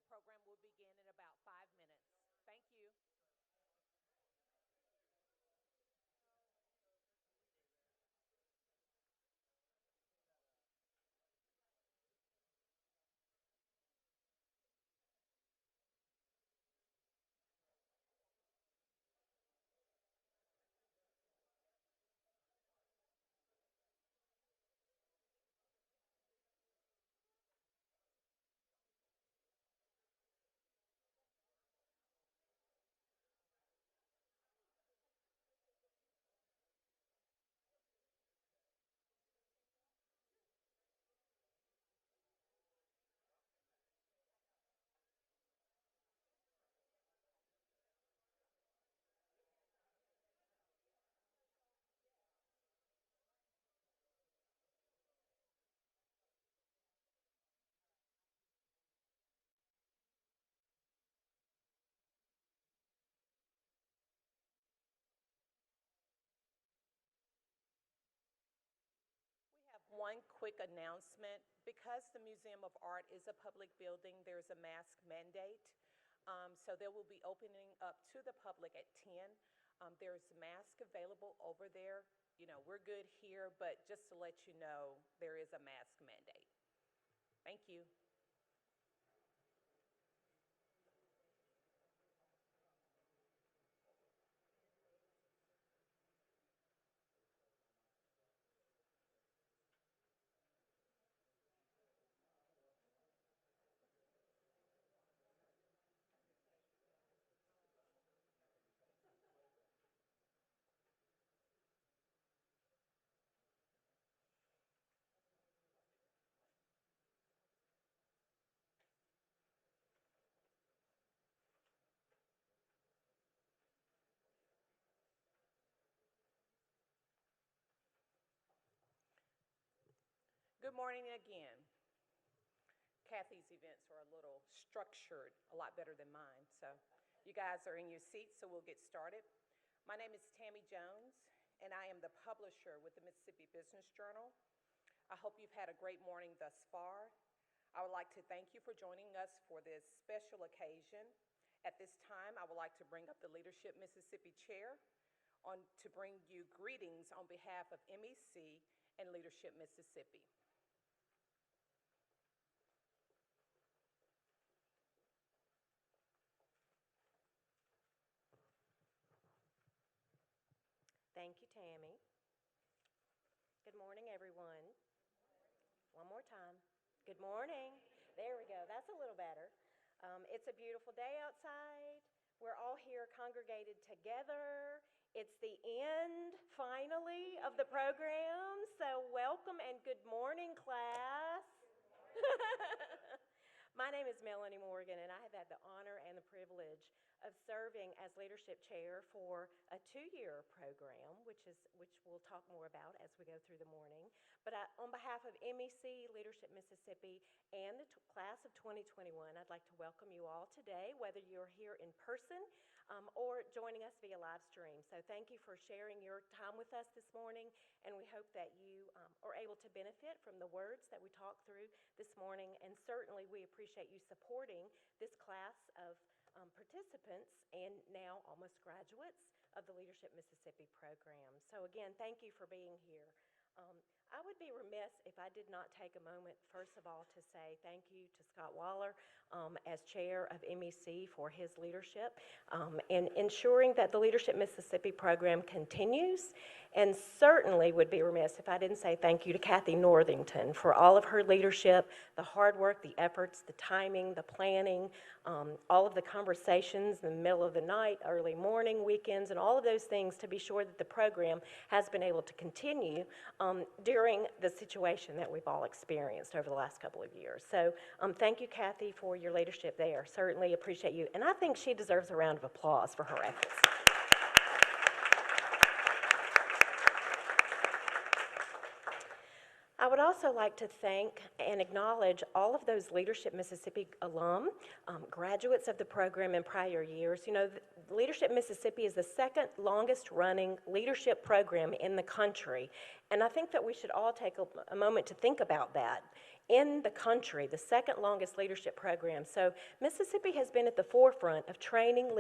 program will begin in about 5 minutes. Thank you. We have one quick announcement. Because the Museum of Art is a public building, there's a mask mandate. So they will be opening up to the public at 10. There's a mask available over there. You know, we're good here, but just to let you know, there is a mask mandate. Thank you. Good morning again. Kathy's events are a little structured, a lot better than mine. So you guys are in your seats, so we'll get started. My name is Tammy Jones, and I am the publisher with the Mississippi Business Journal. I hope you've had a great morning thus far. I would like to thank you for joining us for this special occasion. At this time, I would like to bring up the Leadership Mississippi Chair to bring you greetings on behalf of MEC and Leadership Mississippi. Thank you, Tammy. Good morning, everyone. One more time. Good morning. There we go. That's a little better. It's a beautiful day outside. We're all here congregated together. It's the end, finally, of the program. So welcome and good morning, class. My name is Melanie Morgan, and I have had the honor and the privilege of serving as leadership chair for a 2-year program, which we'll talk more about as we go through the morning. But on behalf of MEC, Leadership Mississippi, and the class of 2021, I'd like to welcome you all today, whether you're here in person or joining us via live stream. So thank you for sharing your time with us this morning, and we hope that you are able to benefit from the words that we talked through this morning, and certainly we appreciate you supporting this class of participants and now almost graduates of the Leadership Mississippi program. So again, thank you for being here. I would be remiss if I did not take a moment, first of all, to say thank you to Scott Waller as chair of MEC for his leadership in ensuring that the Leadership Mississippi program continues, and certainly would be remiss if I didn't say thank you to Kathy Northington for all of her leadership, the hard work, the efforts, the timing, the planning, all of the conversations in the middle of the night, early morning, weekends, and all of those things to be sure that the program has been able to continue during the situation that we've all experienced over the last couple of years. So thank you, Kathy, for your leadership there. Certainly appreciate you. And I think she deserves a round of applause for her efforts. I would also like to thank and acknowledge all of those Leadership Mississippi alum, graduates of the program in prior years. You know, Leadership Mississippi is the second longest running leadership program in the country. And I think that we should all take a moment to think about that. in the country, the second longest leadership program. So Mississippi has been at the forefront of training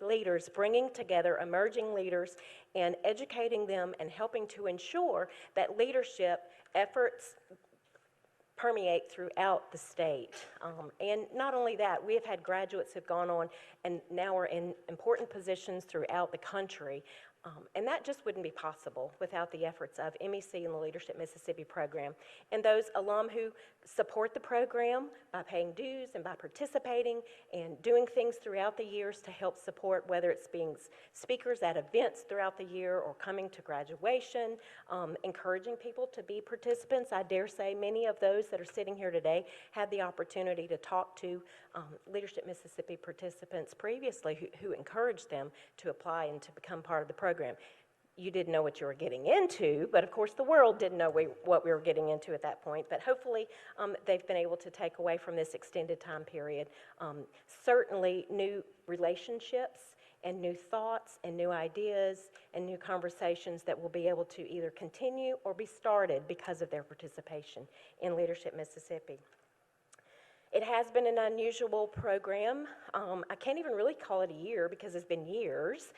leaders, bringing together emerging leaders and educating them and helping to ensure that leadership efforts permeate throughout the state. And not only that, we have had graduates who have gone on and now are in important positions throughout the country. And that just wouldn't be possible without the efforts of MEC and the Leadership Mississippi program. And those alum who support the program by paying dues and by participating and doing things throughout the years to help support, whether it's being speakers at events throughout the year or coming to graduation, encouraging people to be participants. I dare say many of those that are sitting here today had the opportunity to talk to Leadership Mississippi participants previously who encouraged them to apply and to become part of the program. You didn't know what you were getting into, but of course the world didn't know what we were getting into at that point. But hopefully they've been able to take away from this extended time period certainly new relationships and new thoughts and new ideas and new conversations that will be able to either continue or be started because of their participation in Leadership Mississippi. It has been an unusual program. I can't even really call it a year because it's been years.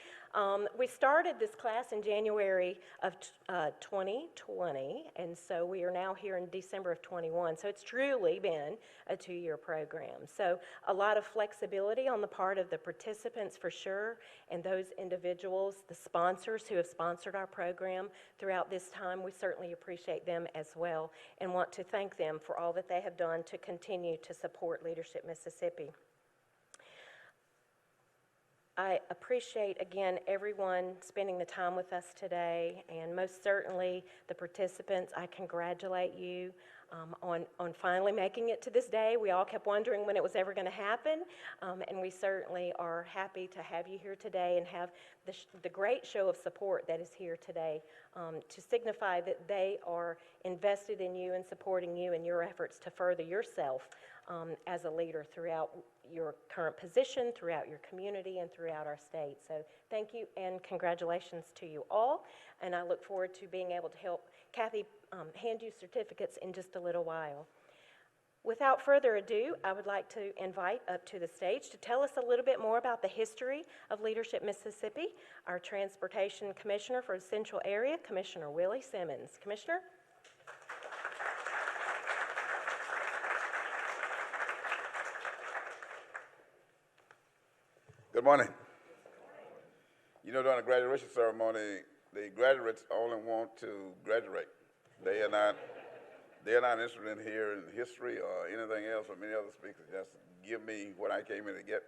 We started this class in January of 2020, and so we are now here in December of 21. So it's truly been a 2-year program. So a lot of flexibility on the part of the participants for sure, and those individuals, the sponsors who have sponsored our program throughout this time, we certainly appreciate them as well and want to thank them for all that they have done to continue to support Leadership Mississippi. I appreciate, again, everyone spending the time with us today, and most certainly the participants. I congratulate you on finally making it to this day. We all kept wondering when it was ever going to happen, and we certainly are happy to have you here today and have the great show of support that is here today to signify that they are invested in you and supporting you in your efforts to further yourself as a leader throughout your current position, throughout your community, and throughout our state. So thank you and congratulations to you all. And I look forward to being able to help Kathy hand you certificates in just a little while. Without further ado, I would like to invite up to the stage to tell us a little bit more about the history of Leadership Mississippi, our Transportation Commissioner for the Central Area, Commissioner Willie Simmons. Commissioner? Good morning. You know, during the graduation ceremony, the graduates only want to graduate. They are not interested in hearing history or anything else from many other speakers. Just give me what I came in to get.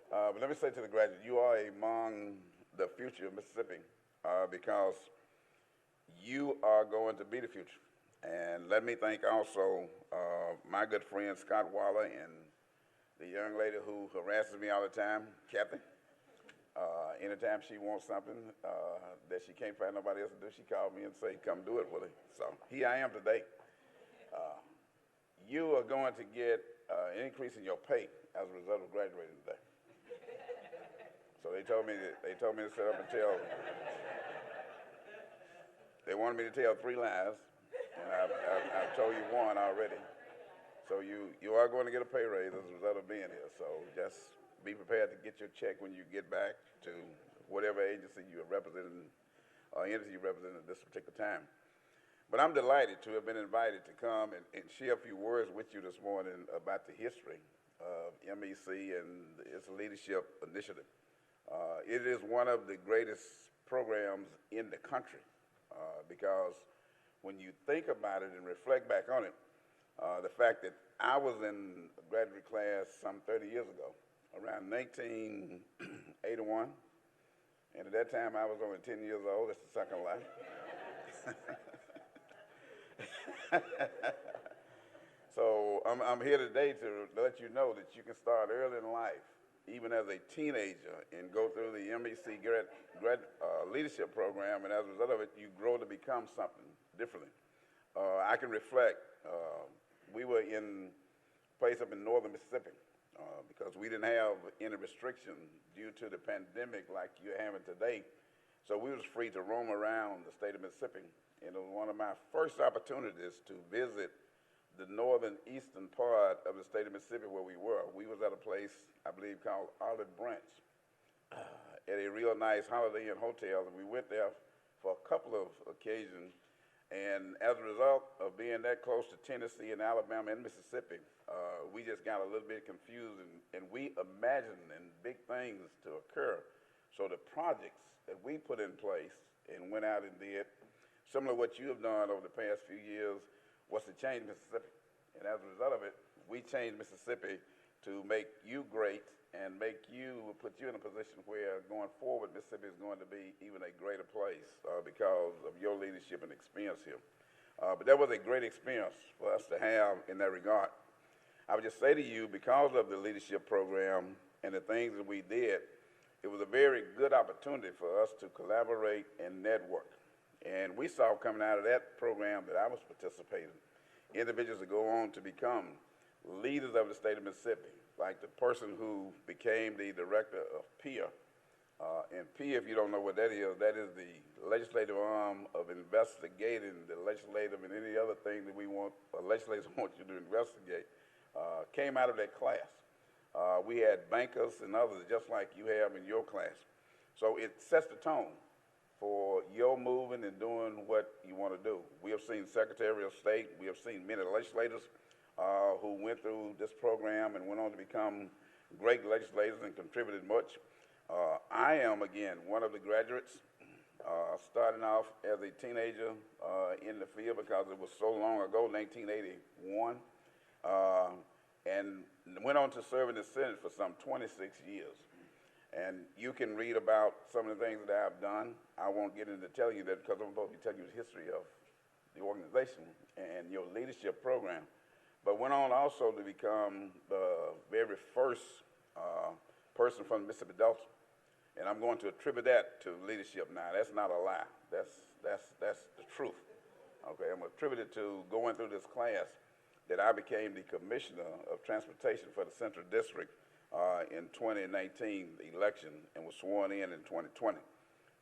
But let me say to the graduates, you are among the future of Mississippi because you are going to be the future. And let me thank also my good friend Scott Waller and the young lady who harasses me all the time, Kathy. Anytime she wants something that she can't find nobody else to do, she calls me and say, come do it, Willie. So here I am today. You are going to get an increase in your pay as a result of graduating today. So they told me to sit up and tell. They wanted me to tell 3 lies, and I've told you one already. So you are going to get a pay raise as a result of being here. So just be prepared to get your check when you get back to whatever agency you are representing or entity you represent at this particular time. But I'm delighted to have been invited to come and share a few words with you this morning about the history of MEC and its leadership initiative. It is one of the greatest programs in the country because when you think about it and reflect back on it, the fact that I was in a graduate class some 30 years ago, around 1981, and at that time I was only 10 years old. That's the second lie. So I'm here today to let you know that you can start early in life, even as a teenager, and go through the MEC leadership program, and as a result of it, you grow to become something differently. I can reflect. We were in a place up in northern Mississippi because we didn't have any restriction due to the pandemic like you're having today. So we was free to roam around the state of Mississippi. And it was one of my first opportunities to visit the northern eastern part of the state of Mississippi where we were. We was at a place, I believe, called Olive Branch, at a real nice Holiday Inn hotel, and we went there for a couple of occasions. And as a result of being that close to Tennessee and Alabama and Mississippi, we just got a little bit confused, and we imagined big things to occur. So the projects that we put in place and went out and did, similar to what you have done over the past few years, was to change Mississippi. And as a result of it, we changed Mississippi to make you great and put you in a position where going forward, Mississippi is going to be even a greater place because of your leadership and experience here. But that was a great experience for us to have in that regard. I would just say to you, because of the leadership program and the things that we did, it was a very good opportunity for us to collaborate and network. And we saw coming out of that program that I was participating, individuals that go on to become leaders of the state of Mississippi, like the person who became the director of PIA. And PIA, if you don't know what that is the legislative arm of investigating the legislative and any other thing that legislators want you to investigate, came out of that class. We had bankers and others just like you have in your class. So it sets the tone for your moving and doing what you want to do. We have seen Secretary of State, we have seen many legislators who went through this program and went on to become great legislators and contributed much. I am, again, one of the graduates, starting off as a teenager in the field because it was so long ago, 1981, and went on to serve in the Senate for some 26 years. And you can read about some of the things that I've done. I won't get into telling you that because I'm supposed to tell you the history of the organization and your leadership program. But went on also to become the very first person from the Mississippi Delta. And I'm going to attribute that to leadership now. That's not a lie. That's the truth. Okay, I'm going to attribute it to going through this class that I became the Commissioner of Transportation for the Central District in 2019 election and was sworn in 2020.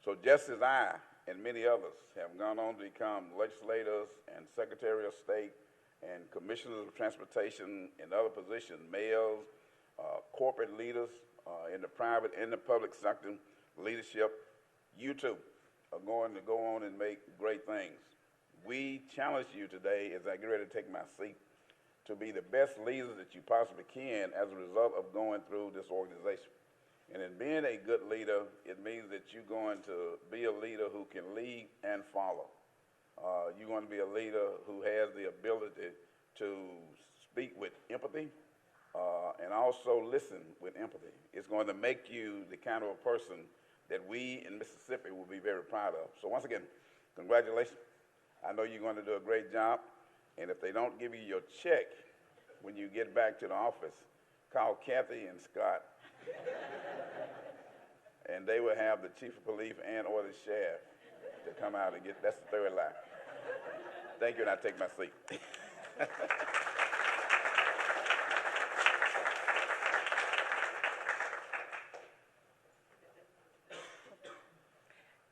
So just as I and many others have gone on to become legislators and Secretary of State and Commissioners of Transportation and other positions, mayors, corporate leaders in the private and the public sector leadership, you too are going to go on and make great things. We challenge you today as I get ready to take my seat to be the best leaders that you possibly can as a result of going through this organization. And in being a good leader, it means that you're going to be a leader who can lead and follow. You're going to be a leader who has the ability to speak with empathy and also listen with empathy. It's going to make you the kind of a person that we in Mississippi will be very proud of. So once again, congratulations. I know you're going to do a great job. And if they don't give you your check when you get back to the office, call Kathy and Scott. And they will have the chief of police and or the sheriff to come out and that's the third line. Thank you, and I take my seat.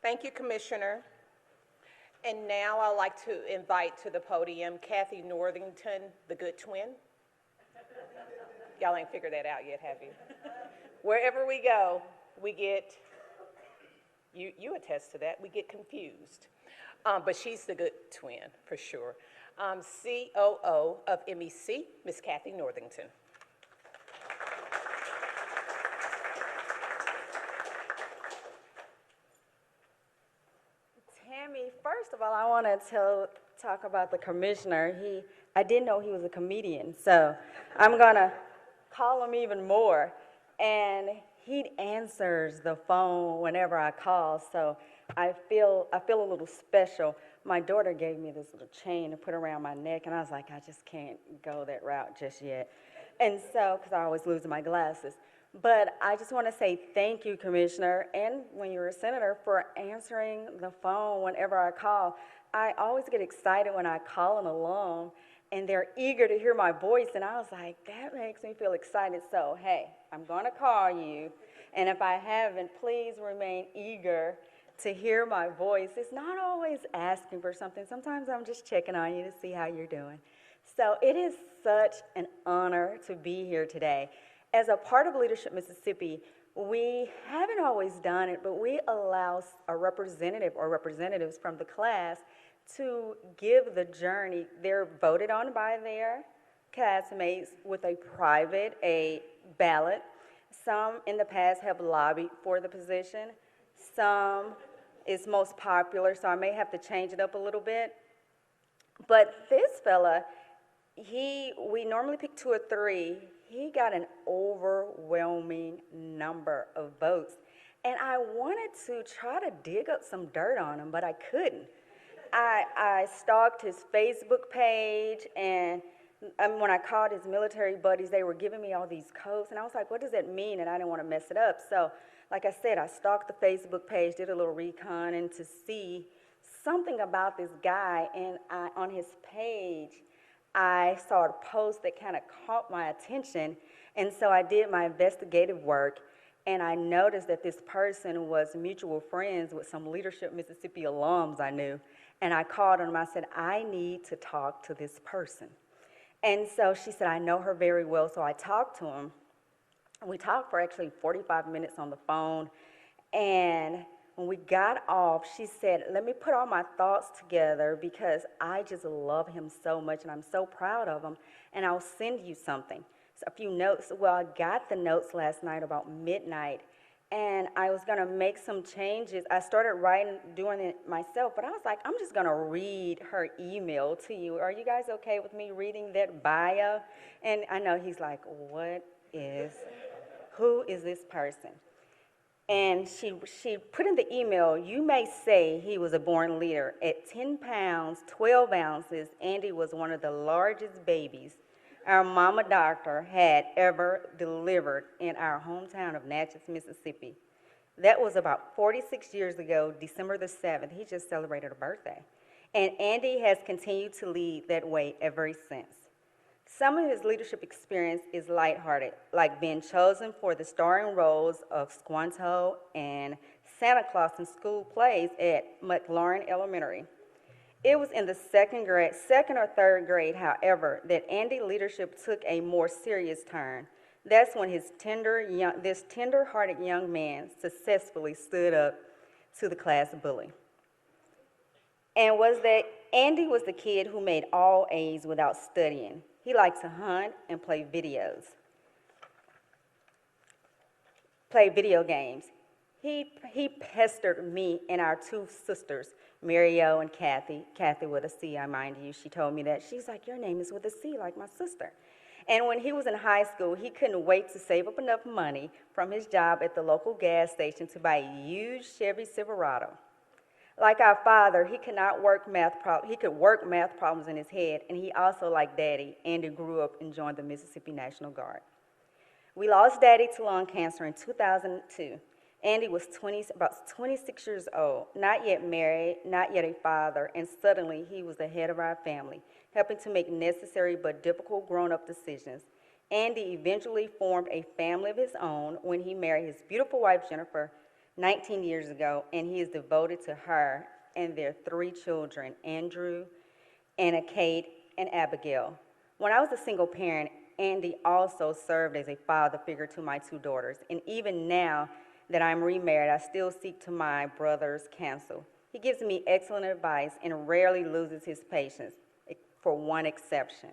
Thank you, Commissioner. And now I'd like to invite to the podium Kathy Northington, the good twin. Y'all ain't figured that out yet, have you? Wherever we go, we get, you attest to that, we get confused. But she's the good twin, for sure. COO of MEC, Ms. Kathy Northington. Tammy, first of all, I want to talk about the commissioner. I didn't know he was a comedian, so I'm going to call him even more. And he answers the phone whenever I call, so I feel a little special. My daughter gave me this little chain to put around my neck, and I was like, I just can't go that route just yet. And so, because I always lose my glasses. But I just want to say thank you, Commissioner, and when you're a senator, for answering the phone whenever I call. I always get excited when I call an alum, and they're eager to hear my voice, and I was like, that makes me feel excited. So, hey, I'm going to call you, and if I haven't, please remain eager to hear my voice. It's not always asking for something. Sometimes I'm just checking on you to see how you're doing. So it is such an honor to be here today. As a part of Leadership Mississippi, we haven't always done it, but we allow a representative or representatives from the class to give the journey. They're voted on by their classmates with a ballot. Some in the past have lobbied for the position. Some is most popular, so I may have to change it up a little bit. But this fella, we normally pick 2 or 3. He got an overwhelming number of votes. And I wanted to try to dig up some dirt on him, but I couldn't. I stalked his Facebook page, and when I called his military buddies, they were giving me all these codes, and I was like, what does that mean? And I didn't want to mess it up. So, like I said, I stalked the Facebook page, did a little recon, and to see something about this guy, and on his page, I saw a post that kind of caught my attention, and so I did my investigative work, and I noticed that this person was mutual friends with some Leadership Mississippi alums I knew, and I called him, I said, I need to talk to this person. And so she said, I know her very well, so I talked to him. We talked for actually 45 minutes on the phone, and when we got off, she said, let me put all my thoughts together because I just love him so much, and I'm so proud of him, and I'll send you something. So a few notes. Well, I got the notes last night about midnight, and I was going to make some changes. I started doing it myself, but I was like, I'm just going to read her email to you. Are you guys okay with me reading that bio? And I know he's like, who is this person? And she put in the email, you may say he was a born leader. At 10 pounds, 12 ounces, Andy was one of the largest babies our mama doctor had ever delivered in our hometown of Natchez, Mississippi. That was about 46 years ago, December the 7th. He just celebrated a birthday. And Andy has continued to lead that way ever since. Some of his leadership experience is lighthearted, like being chosen for the starring roles of Squanto and Santa Claus in school plays at McLaurin Elementary. It was in the second or third grade, however, that Andy's leadership took a more serious turn. That's when this tender-hearted young man successfully stood up to the class bully. And Andy was the kid who made all A's without studying. He liked to hunt and play video games. He pestered me and our 2 sisters, Mario and Kathy with a C, I mind you. She told me that. She's like, your name is with a C, like my sister. And when he was in high school, he couldn't wait to save up enough money from his job at the local gas station to buy a huge Chevy Silverado. Like our father, he could work math problems in his head, and he also, like Daddy, Andy grew up and joined the Mississippi National Guard. We lost Daddy to lung cancer in 2002. Andy was about 26 years old, not yet married, not yet a father, and suddenly he was the head of our family, helping to make necessary but difficult grown-up decisions. Andy eventually formed a family of his own when he married his beautiful wife, Jennifer, 19 years ago, and he is devoted to her and their 3 children, Andrew, Anna, Kate, and Abigail. When I was a single parent, Andy also served as a father figure to my 2 daughters, and even now that I'm remarried, I still seek to my brother's counsel. He gives me excellent advice and rarely loses his patience, for one exception.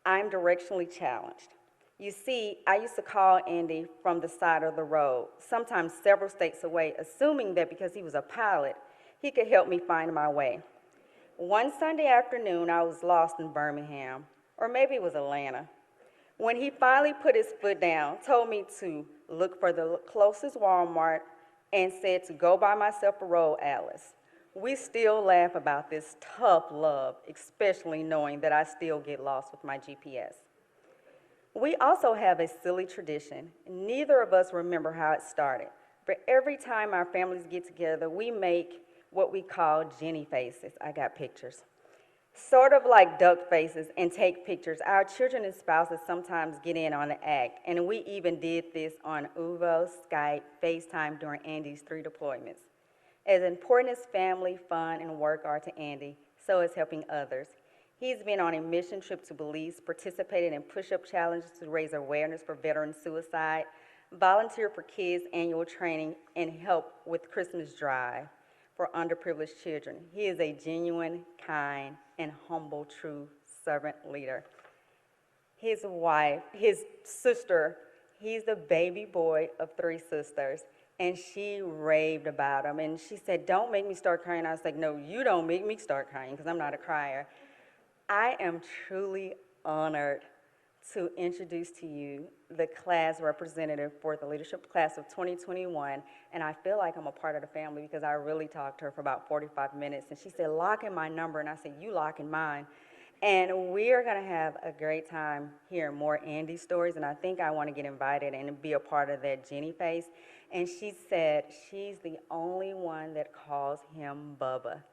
I'm directionally challenged. You see, I used to call Andy from the side of the road, sometimes several states away, assuming that because he was a pilot, he could help me find my way. One Sunday afternoon, I was lost in Birmingham, or maybe it was Atlanta, when he finally put his foot down, told me to look for the closest Walmart, and said to go buy myself a road atlas. We still laugh about this tough love, especially knowing that I still get lost with my GPS. We also have a silly tradition. Neither of us remember how it started, but every time our families get together, we make what we call Jenny faces. I got pictures. Sort of like duck faces, and take pictures. Our children and spouses sometimes get in on the act, and we even did this on Uvo, Skype, FaceTime during Andy's 3 deployments. As important as family, fun, and work are to Andy, so is helping others. He's been on a mission trip to Belize, participated in push-up challenges to raise awareness for veteran suicide, volunteered for kids' annual training, and helped with Christmas drive for underprivileged children. He is a genuine, kind, and humble, true servant leader. His wife, his sister, he's the baby boy of 3 sisters, and she raved about him. And she said, "Don't make me start crying." I was like, "No, you don't make me start crying, because I'm not a crier." I am truly honored to introduce to you the class representative for the leadership class of 2021, and I feel like I'm a part of the family because I really talked to her for about 45 minutes, and she said, "Lock in my number," and I said, "You lock in mine." And we are going to have a great time hearing more Andy stories, and I think I want to get invited and be a part of that Jenny Face. And she said she's the only one that calls him Bubba.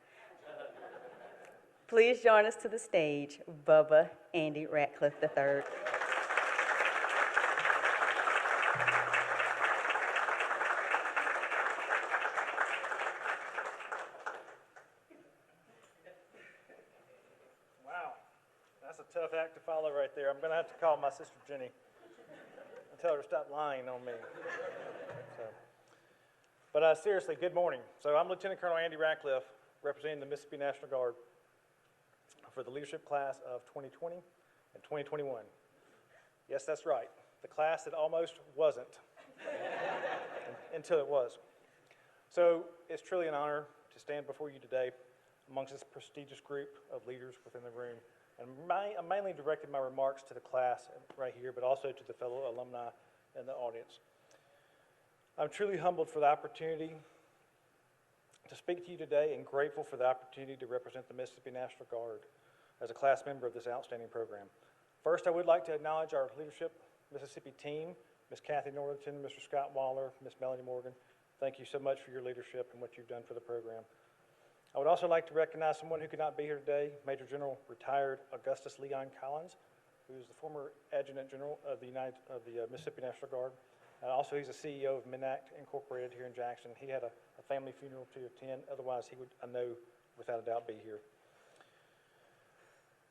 Please join us to the stage, Bubba Andy Ratcliffe III. Wow, that's a tough act to follow right there. I'm going to have to call my sister Jenny and tell her to stop lying on me. But seriously, good morning. So I'm Lieutenant Colonel Andy Ratcliffe, representing the Mississippi National Guard for the leadership class of 2020 and 2021. Yes, that's right, the class that almost wasn't until it was. So it's truly an honor to stand before you today amongst this prestigious group of leaders within the room. And I mainly directed my remarks to the class right here, but also to the fellow alumni in the audience. I'm truly humbled for the opportunity to speak to you today and grateful for the opportunity to represent the Mississippi National Guard as a class member of this outstanding program. First, I would like to acknowledge our Leadership Mississippi team, Ms. Kathy Northington, Mr. Scott Waller, Ms. Melanie Morgan. Thank you so much for your leadership and what you've done for the program. I would also like to recognize someone who could not be here today, Major General retired Augustus Leon Collins, who is the former Adjutant General of the Mississippi National Guard. Also, he's the CEO of Minact Incorporated here in Jackson. He had a family funeral to attend. Otherwise, he would, I know, without a doubt, be here.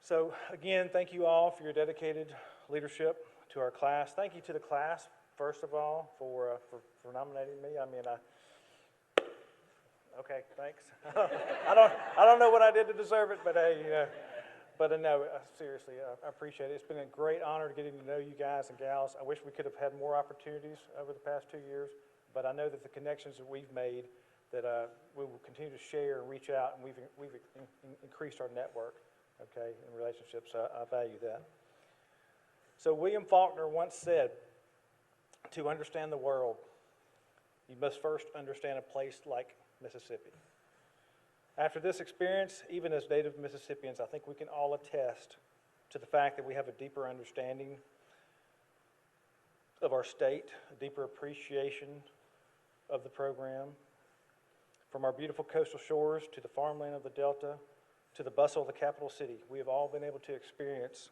So, again, thank you all for your dedicated leadership to our class. Thank you to the class, first of all, for nominating me. I mean, okay, thanks. I don't know what I did to deserve it, but hey, no, seriously, I appreciate it. It's been a great honor getting to know you guys and gals. I wish we could have had more opportunities over the past 2 years, but I know that the connections that we've made, that we will continue to share and reach out, and we've increased our network, okay, in relationships. So I value that. So William Faulkner once said, "To understand the world, you must first understand a place like Mississippi." After this experience, even as native Mississippians, I think we can all attest to the fact that we have a deeper understanding of our state, a deeper appreciation of the program. From our beautiful coastal shores to the farmland of the Delta to the bustle of the capital city, we have all been able to experience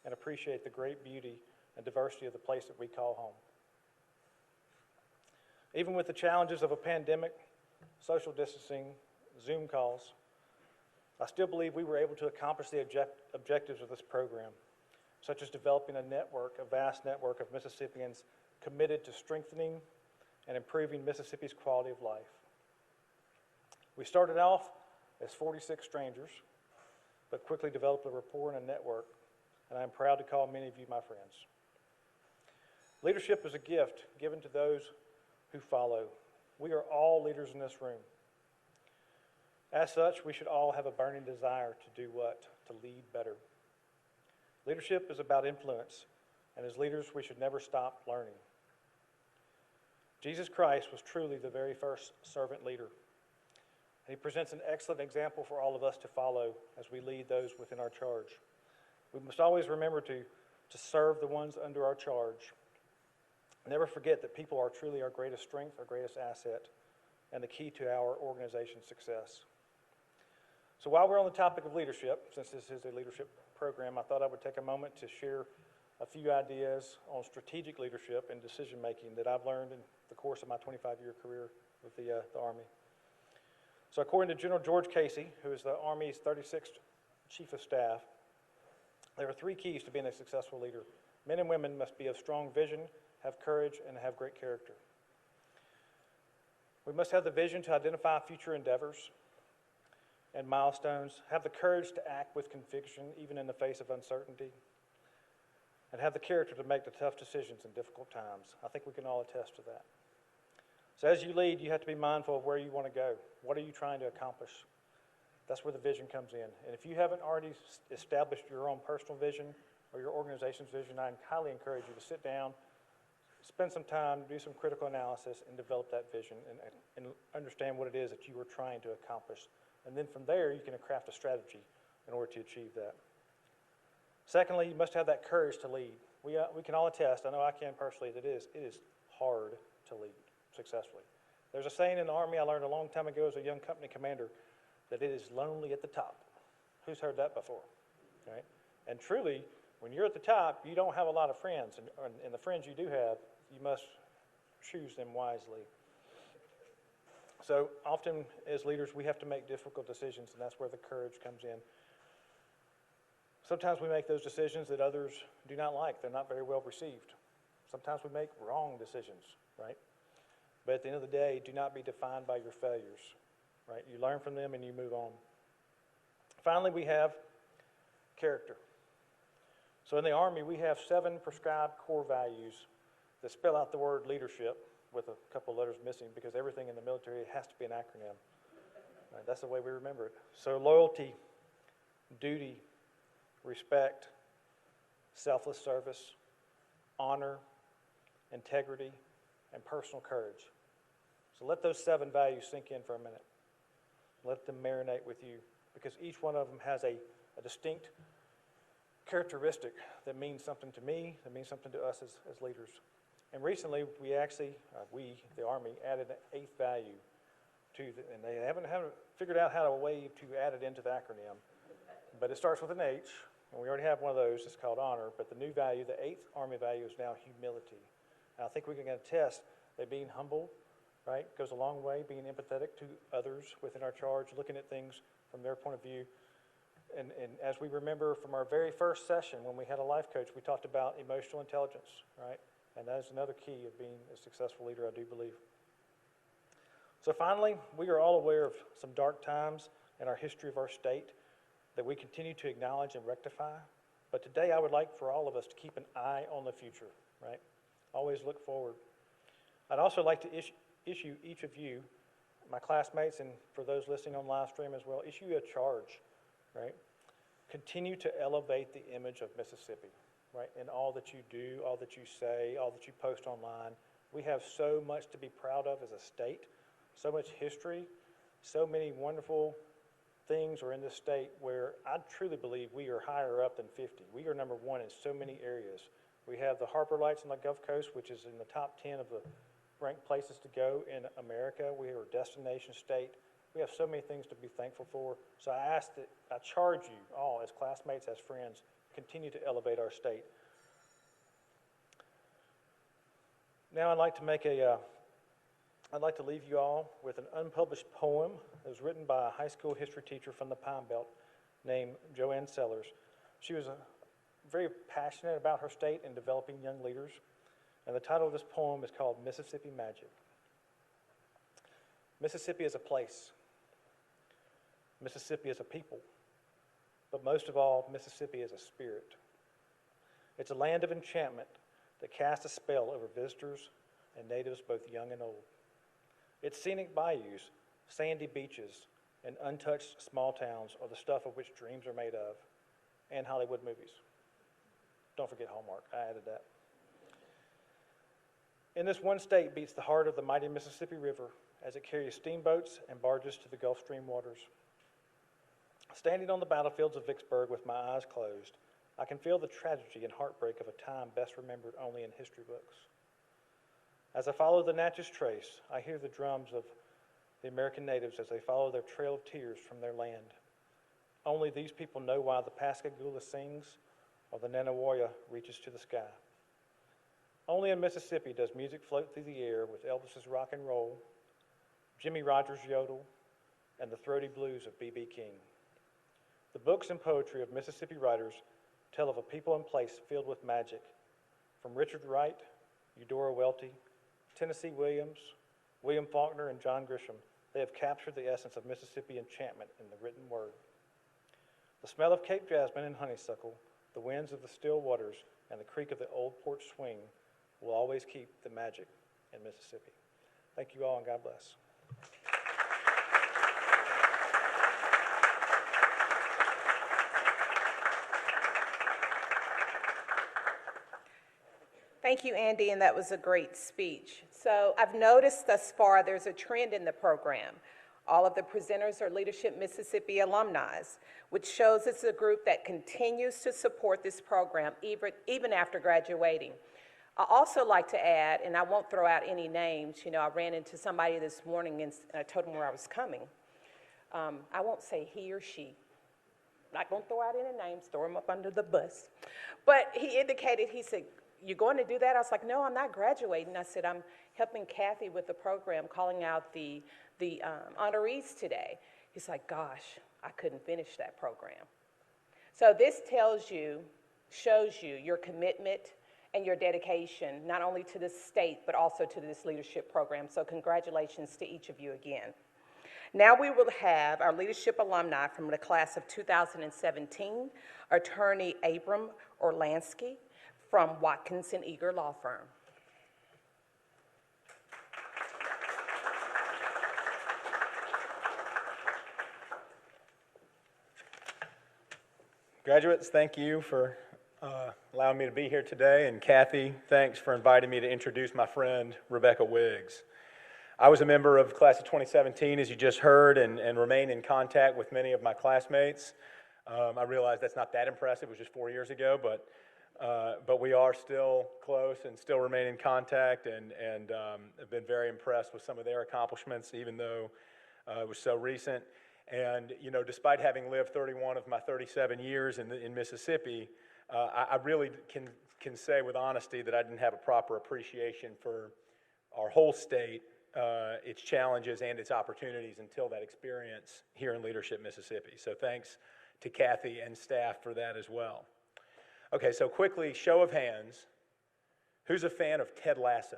and appreciate the great beauty and diversity of the place that we call home. Even with the challenges of a pandemic, social distancing, Zoom calls, I still believe we were able to accomplish the objectives of this program, such as developing a vast network of Mississippians committed to strengthening and improving Mississippi's quality of life. We started off as 46 strangers, but quickly developed a rapport and a network, and I am proud to call many of you my friends. Leadership is a gift given to those who follow. We are all leaders in this room. As such, we should all have a burning desire to do what? To lead better. Leadership is about influence, and as leaders, we should never stop learning. Jesus Christ was truly the very first servant leader. And he presents an excellent example for all of us to follow as we lead those within our charge. We must always remember to serve the ones under our charge. Never forget that people are truly our greatest strength, our greatest asset, and the key to our organization's success. So while we're on the topic of leadership, since this is a leadership program, I thought I would take a moment to share a few ideas on strategic leadership and decision-making that I've learned in the course of my 25-year career with the Army. So according to General George Casey, who is the Army's 36th Chief of Staff, There are three keys to being a successful leader. Men and women must be of strong vision, have courage, and have great character. We must have the vision to identify future endeavors and milestones, have the courage to act with conviction even in the face of uncertainty, and have the character to make the tough decisions in difficult times. I think we can all attest to that. So as you lead, you have to be mindful of where you want to go. What are you trying to accomplish? That's where the vision comes in. And if you haven't already established your own personal vision or your organization's vision, I highly encourage you to sit down, spend some time, do some critical analysis, and develop that vision and understand what it is that you are trying to accomplish. And then from there, you can craft a strategy in order to achieve that. Secondly, you must have that courage to lead. We can all attest, I know I can personally, that it is hard to lead successfully. There's a saying in the Army I learned a long time ago as a young company commander, that it is lonely at the top. Who's heard that before? Right? And truly, when you're at the top, you don't have a lot of friends, and the friends you do have, you must choose them wisely. So often as leaders, we have to make difficult decisions, and that's where the courage comes in. Sometimes we make those decisions that others do not like. They're not very well received. Sometimes we make wrong decisions, right? But at the end of the day, do not be defined by your failures, right? You learn from them and you move on. Finally, we have character. So in the Army, we have 7 prescribed core values that spell out the word leadership with a couple letters missing, because everything in the military has to be an acronym. Right? That's the way we remember it. So loyalty, duty, respect, selfless service, honor, integrity, and personal courage. So let those 7 values sink in for a minute. Let them marinate with you, because each one of them has a distinct characteristic that means something to me, that means something to us as leaders. And recently, we actually, the Army, added an 8th value to and they haven't figured out how to way to add it into the acronym, but it starts with an H, and we already have one of those. It's called honor, but the new value, the 8th Army value, is now humility. And I think we can attest that being humble, right, goes a long way, being empathetic to others within our charge, looking at things from their point of view. And as we remember from our very first session when we had a life coach, we talked about emotional intelligence, right? And that is another key of being a successful leader, I do believe. So finally, we are all aware of some dark times in our history of our state that we continue to acknowledge and rectify. But today I would like for all of us to keep an eye on the future, right? Always look forward. I'd also like to issue each of you, my classmates, and for those listening on live stream as well, issue a charge, right? Continue to elevate the image of Mississippi, right? In all that you do, all that you say, all that you post online. We have so much to be proud of as a state, so much history, so many wonderful things are in this state where I truly believe we are higher up than 50. We are number 1 in so many areas. We have the Harbor Lights on the Gulf Coast, which is in the top 10 of the ranked places to go in America. We are a destination state. We have so many things to be thankful for. So I charge you all as classmates, as friends, continue to elevate our state. Now I'd like to leave you all with an unpublished poem that was written by a high school history teacher from the Pine Belt named Joanne Sellers. She was very passionate about her state and developing young leaders. And the title of this poem is called Mississippi Magic. Mississippi is a place. Mississippi is a people. But most of all, Mississippi is a spirit. It's a land of enchantment that casts a spell over visitors and natives both young and old. Its scenic bayous, sandy beaches, and untouched small towns are the stuff of which dreams are made of, and Hollywood movies. Don't forget Hallmark, I added that. In this one state beats the heart of the mighty Mississippi River as it carries steamboats and barges to the Gulf Stream waters. Standing on the battlefields of Vicksburg with my eyes closed, I can feel the tragedy and heartbreak of a time best remembered only in history books. As I follow the Natchez Trace, I hear the drums of the American natives as they follow their trail of tears from their land. Only these people know why the Pascagoula sings or the Nanawoya reaches to the sky. Only in Mississippi does music float through the air with Elvis's rock and roll, Jimmy Rogers' yodel, and the throaty blues of B.B. King. The books and poetry of Mississippi writers tell of a people and place filled with magic. From Richard Wright, Eudora Welty, Tennessee Williams, William Faulkner, and John Grisham, they have captured the essence of Mississippi enchantment in the written word. The smell of Cape jasmine and honeysuckle, the winds of the still waters, and the creak of the old porch swing will always keep the magic in Mississippi. Thank you all, and God bless. Thank you, Andy, and that was a great speech. So I've noticed thus far there's a trend in the program. All of the presenters are Leadership Mississippi alumni, which shows it's a group that continues to support this program even after graduating. I also like to add, and I won't throw out any names, I ran into somebody this morning and I told him where I was coming. I won't say he or she. I'm not going to throw out any names, throw them up under the bus. But he indicated, he said, "You're going to do that?" I was like, "No, I'm not graduating." I said, "I'm helping Kathy with the program, calling out the honorees today." He's like, "Gosh, I couldn't finish that program." So this shows you your commitment and your dedication, not only to this state, but also to this leadership program. So congratulations to each of you again. Now we will have our leadership alumni from the class of 2017, Attorney Abram Orlansky from Watkins & Eager Law Firm. Graduates, thank you for allowing me to be here today, and Kathy, thanks for inviting me to introduce my friend, Rebecca Wiggs. I was a member of class of 2017, as you just heard, and remain in contact with many of my classmates. I realize that's not that impressive, it was just 4 years ago, but we are still close and still remain in contact, and have been very impressed with some of their accomplishments, even though it was so recent. And, despite having lived 31 of my 37 years in Mississippi, I really can say with honesty that I didn't have a proper appreciation for our whole state, its challenges and its opportunities until that experience here in Leadership, Mississippi. So thanks to Kathy and staff for that as well. Okay, so quickly, show of hands. Who's a fan of Ted Lasso?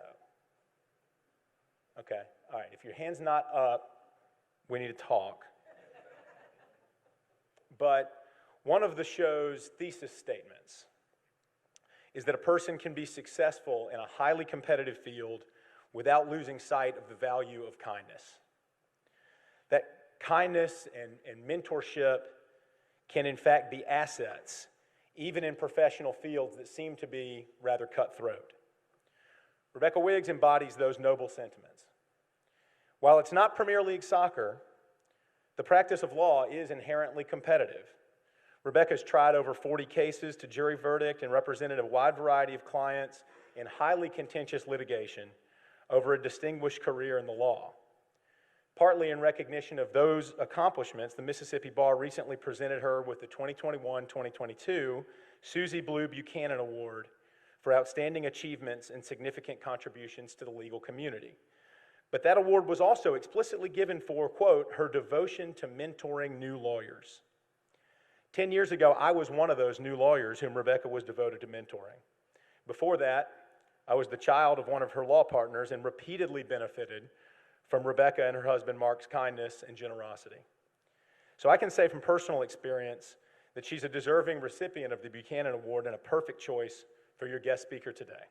Okay, all right. If your hand's not up, we need to talk. But one of the show's thesis statements is that a person can be successful in a highly competitive field without losing sight of the value of kindness. That kindness and mentorship can in fact be assets, even in professional fields that seem to be rather cutthroat. Rebecca Wiggs embodies those noble sentiments. While it's not Premier League soccer, the practice of law is inherently competitive. Rebecca's tried over 40 cases to jury verdict and represented a wide variety of clients in highly contentious litigation over a distinguished career in the law. Partly in recognition of those accomplishments, the Mississippi Bar recently presented her with the 2021-2022 Susie Buchanan Award for outstanding achievements and significant contributions to the legal community. But that award was also explicitly given for, quote, her devotion to mentoring new lawyers. 10 years ago, I was one of those new lawyers whom Rebecca was devoted to mentoring. Before that, I was the child of one of her law partners and repeatedly benefited from Rebecca and her husband Mark's kindness and generosity. So I can say from personal experience that she's a deserving recipient of the Buchanan Award and a perfect choice for your guest speaker today.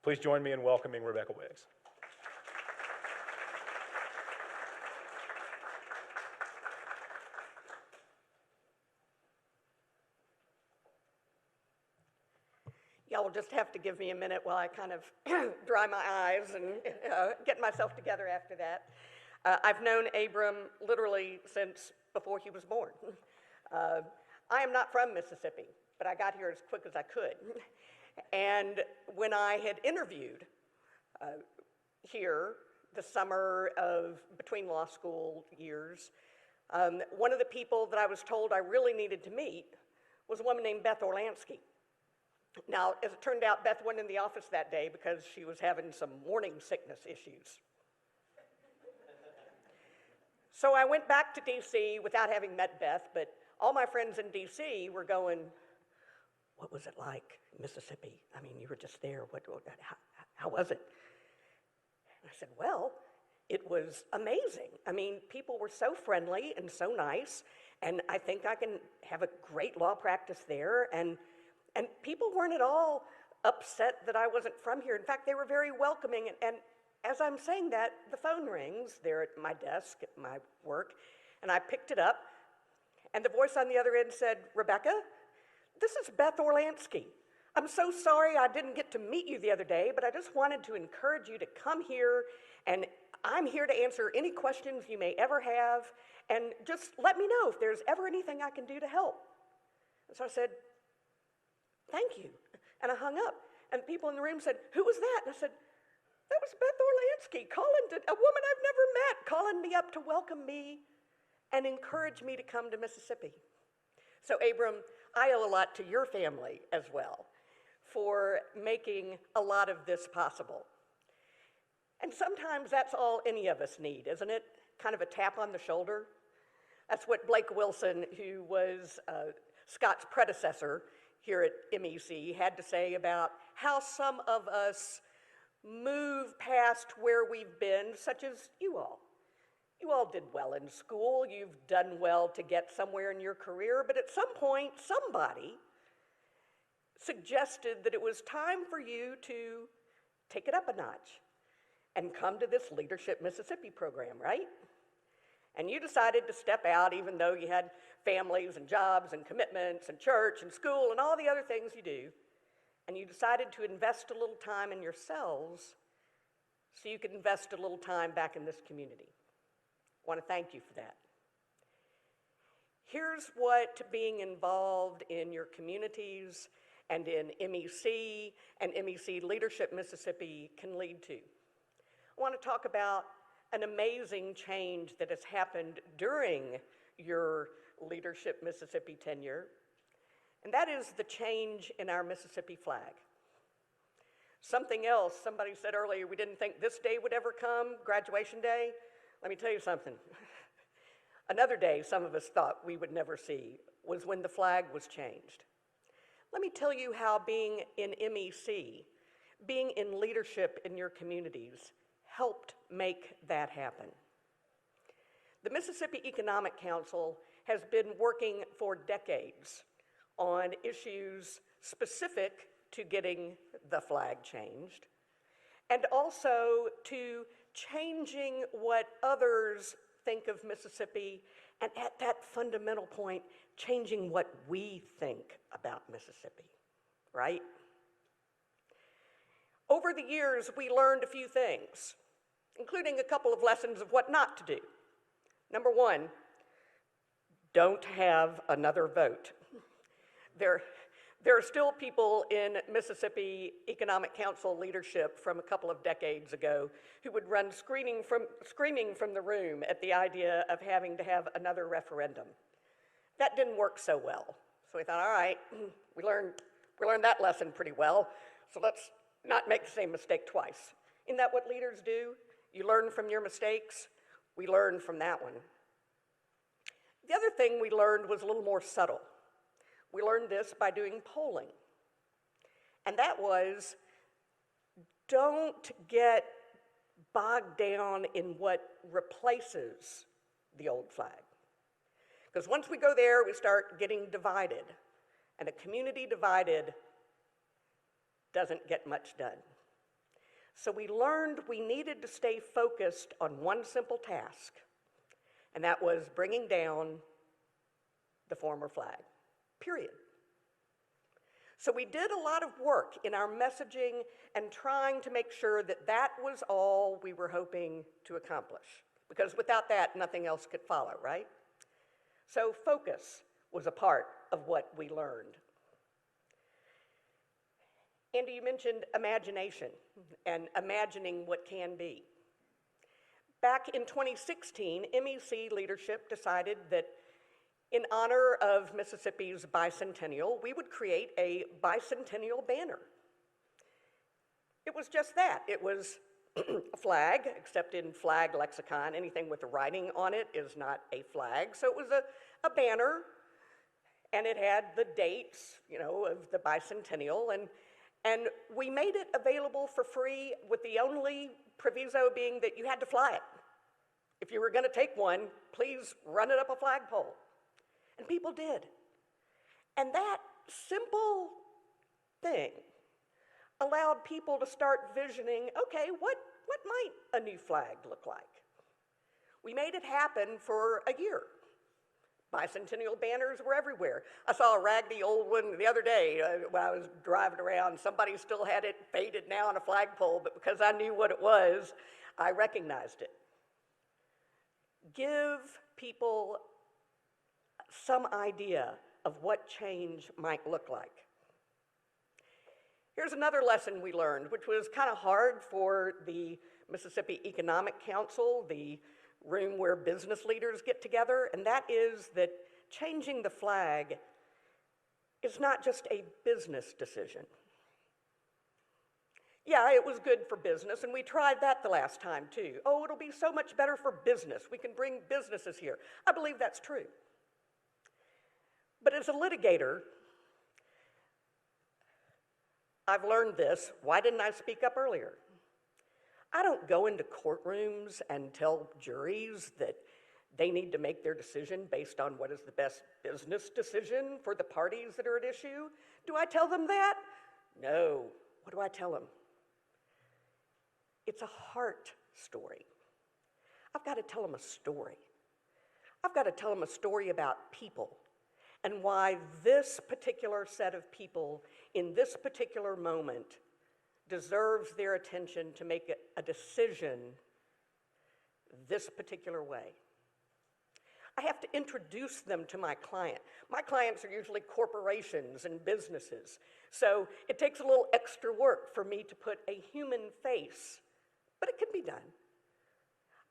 Please join me in welcoming Rebecca Wiggs. Y'all will just have to give me a minute while I kind of dry my eyes and get myself together after that. I've known Abram literally since before he was born. I am not from Mississippi, but I got here as quick as I could. And when I had interviewed here the summer of between law school years, one of the people that I was told I really needed to meet was a woman named Beth Orlansky. Now, as it turned out, Beth wasn't in the office that day because she was having some morning sickness issues. So I went back to D.C. without having met Beth, but all my friends in D.C. were going, what was it like, Mississippi? I mean, you were just there. How was it? And I said, well, it was amazing. I mean, people were so friendly and so nice, and I think I can have a great law practice there, and people weren't at all upset that I wasn't from here. In fact, they were very welcoming, and as I'm saying that, the phone rings there at my desk at my work, and I picked it up, and the voice on the other end said, Rebecca, this is Beth Orlansky. I'm so sorry I didn't get to meet you the other day, but I just wanted to encourage you to come here, and I'm here to answer any questions you may ever have, and just let me know if there's ever anything I can do to help. And so I said, thank you, and I hung up, and people in the room said, who was that? And I said, that was Beth Orlansky, a woman I've never met, calling me up to welcome me and encourage me to come to Mississippi. So Abram, I owe a lot to your family as well for making a lot of this possible. And sometimes that's all any of us need, isn't it? Kind of a tap on the shoulder. That's what Blake Wilson, who was Scott's predecessor here at MEC, had to say about how some of us move past where we've been, such as you all. You all did well in school, you've done well to get somewhere in your career, but at some point, somebody suggested that it was time for you to take it up a notch and come to this Leadership Mississippi program, right? And you decided to step out even though you had families and jobs and commitments and church and school and all the other things you do, and you decided to invest a little time in yourselves so you could invest a little time back in this community. I want to thank you for that. Here's what being involved in your communities and in MEC and MEC Leadership Mississippi can lead to. I want to talk about an amazing change that has happened during your Leadership Mississippi tenure, and that is the change in our Mississippi flag. Something else, somebody said earlier, we didn't think this day would ever come, graduation day. Let me tell you something. Another day some of us thought we would never see was when the flag was changed. Let me tell you how being in MEC, being in leadership in your communities, helped make that happen. The Mississippi Economic Council has been working for decades on issues specific to getting the flag changed, and also to changing what others think of Mississippi, and at that fundamental point, changing what we think about Mississippi, right? Over the years, we learned a few things, including a couple of lessons of what not to do. Number one, don't have another vote. There are still people in Mississippi Economic Council leadership from a couple of decades ago who would run screaming from the room at the idea of having to have another referendum. That didn't work so well. So we thought, all right, we learned that lesson pretty well, so let's not make the same mistake twice. Isn't that what leaders do? You learn from your mistakes. We learned from that one. The other thing we learned was a little more subtle. We learned this by doing polling. And that was, don't get bogged down in what replaces the old flag. Because once we go there, we start getting divided. And a community divided doesn't get much done. So we learned we needed to stay focused on one simple task, and that was bringing down the former flag, period. So we did a lot of work in our messaging and trying to make sure that that was all we were hoping to accomplish, because without that, nothing else could follow, right? So focus was a part of what we learned. Andy, you mentioned imagination and imagining what can be. Back in 2016, MEC leadership decided that in honor of Mississippi's bicentennial, we would create a bicentennial banner. It was just that. It was a flag, except in flag lexicon, anything with the writing on it is not a flag. So it was a banner, and it had the dates, of the bicentennial, and we made it available for free with the only proviso being that you had to fly it. If you were going to take one, please run it up a flagpole. And people did. And that simple thing allowed people to start visioning, okay, what might a new flag look like? We made it happen for a year. Bicentennial banners were everywhere. I saw a raggedy old one the other day when I was driving around. Somebody still had it faded now on a flagpole, but because I knew what it was, I recognized it. Give people some idea of what change might look like. Here's another lesson we learned, which was kind of hard for the Mississippi Economic Council, the room where business leaders get together, and that is that changing the flag is not just a business decision. Yeah, it was good for business, and we tried that the last time too. Oh, it'll be so much better for business. We can bring businesses here. I believe that's true. But as a litigator, I've learned this. Why didn't I speak up earlier? I don't go into courtrooms and tell juries that they need to make their decision based on what is the best business decision for the parties that are at issue. Do I tell them that? No. What do I tell them? It's a heart story. I've got to tell them a story. I've got to tell them a story about people and why this particular set of people in this particular moment deserves their attention to make a decision this particular way. I have to introduce them to my client. My clients are usually corporations and businesses, so it takes a little extra work for me to put a human face, but it can be done.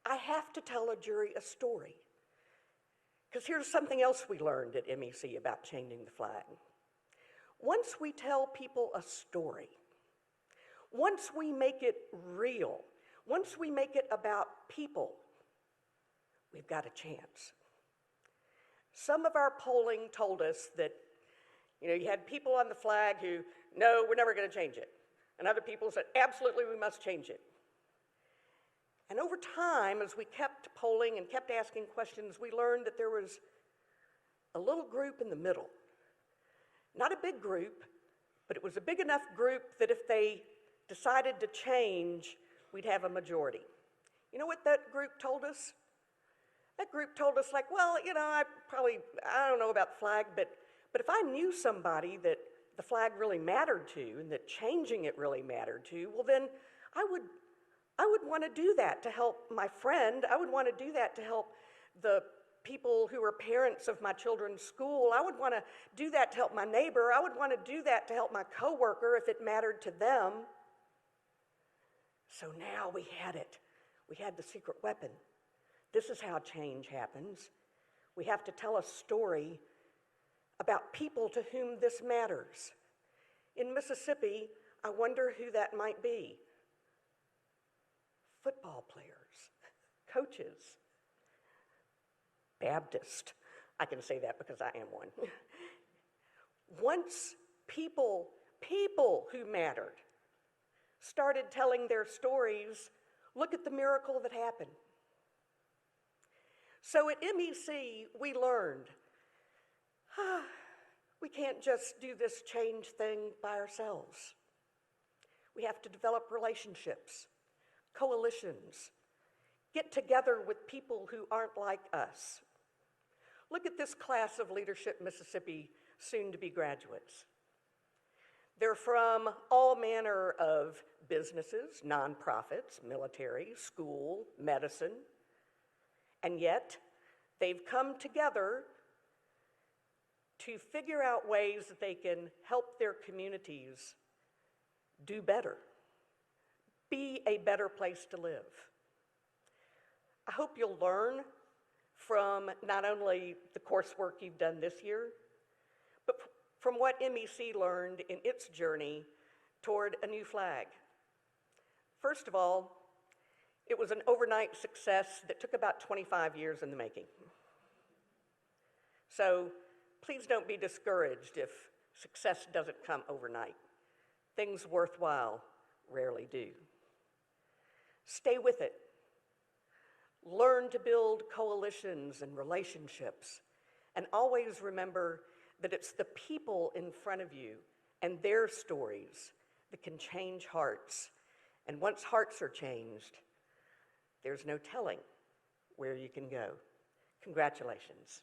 I have to tell a jury a story. Because here's something else we learned at MEC about changing the flag. Once we tell people a story, once we make it real, once we make it about people, we've got a chance. Some of our polling told us that, you had people on the flag who, no, we're never going to change it. And other people said, absolutely, we must change it. And over time, as we kept polling and kept asking questions, we learned that there was a little group in the middle. Not a big group, but it was a big enough group that if they decided to change, we'd have a majority. You know what that group told us? That group told us, well, I don't know about the flag, but if I knew somebody that the flag really mattered to and that changing it really mattered to, well, then I would want to do that to help my friend. I would want to do that to help the people who are parents of my children's school. I would want to do that to help my neighbor. I would want to do that to help my coworker if it mattered to them. So now we had it. We had the secret weapon. This is how change happens. We have to tell a story about people to whom this matters. In Mississippi, I wonder who that might be. Football players, coaches, Baptist. I can say that because I am one. Once people who mattered started telling their stories, look at the miracle that happened. So at MEC, we learned, we can't just do this change thing by ourselves. We have to develop relationships, coalitions, get together with people who aren't like us. Look at this class of Leadership Mississippi soon-to-be graduates. They're from all manner of businesses, nonprofits, military, school, medicine, and yet they've come together to figure out ways that they can help their communities do better, be a better place to live. I hope you'll learn from not only the coursework you've done this year, but from what MEC learned in its journey toward a new flag. First of all, it was an overnight success that took about 25 years in the making. So Please don't be discouraged if success doesn't come overnight. Things worthwhile rarely do. Stay with it. Learn to build coalitions and relationships, and always remember that it's the people in front of you and their stories that can change hearts. And once hearts are changed, there's no telling where you can go. Congratulations.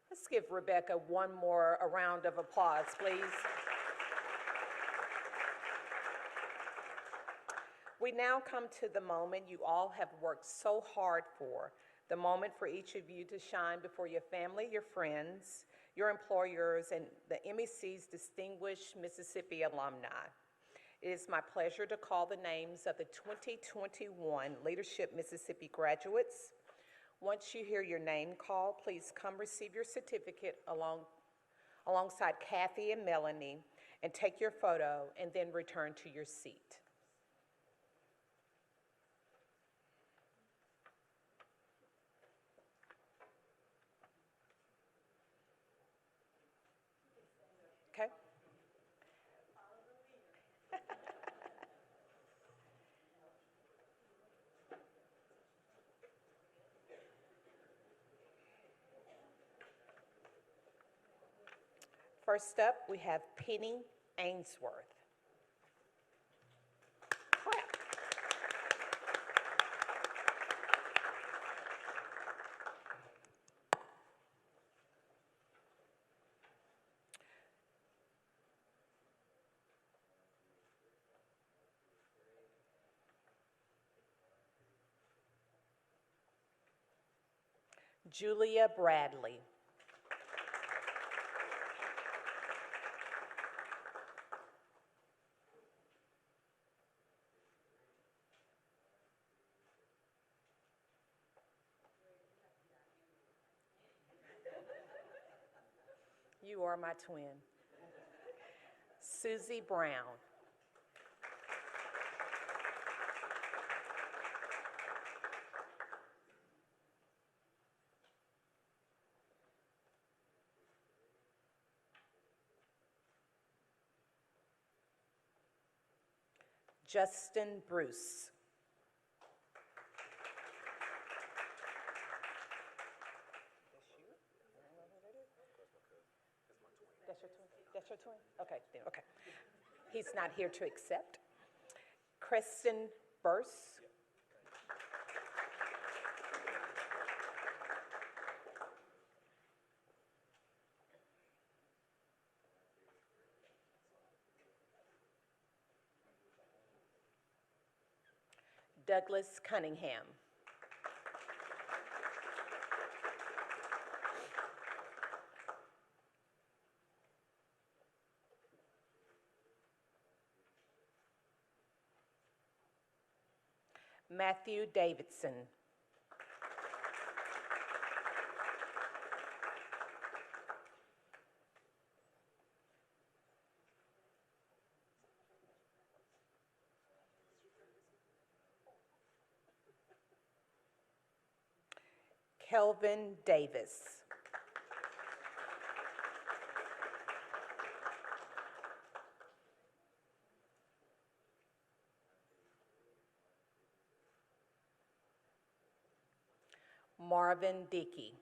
Let's give Rebecca one more round of applause, please. We now come to the moment you all have worked so hard for, the moment for each of you to shine before your family, your friends, your employers, and the MEC's distinguished Mississippi alumni. It is my pleasure to call the names of the 2021 Leadership Mississippi graduates. Once you hear your name called, please come receive your certificate alongside Kathy and Melanie, and take your photo, and then return to your seat. Okay? First up, we have Penny Ainsworth. Clap. Julia Bradley. You are my twin. Susie Brown. Justin Bruce. That's your twin? Okay, okay. He's not here to accept. Kristen Burse. Douglas Cunningham. Matthew Davidson. Kelvin Davis. Marvin Dickey.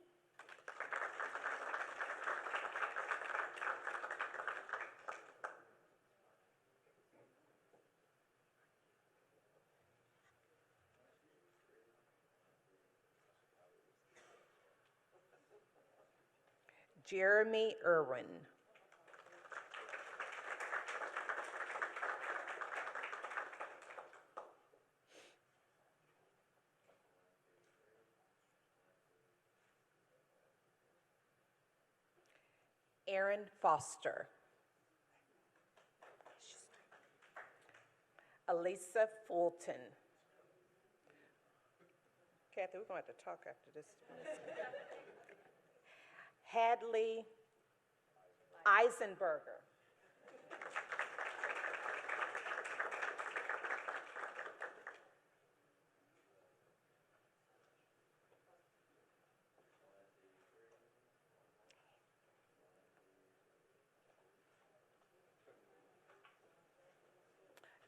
Jeremy Irwin. Aaron Foster. Elisa Fulton. Kathy, we're going to have to talk after this. Hadley Eisenberger.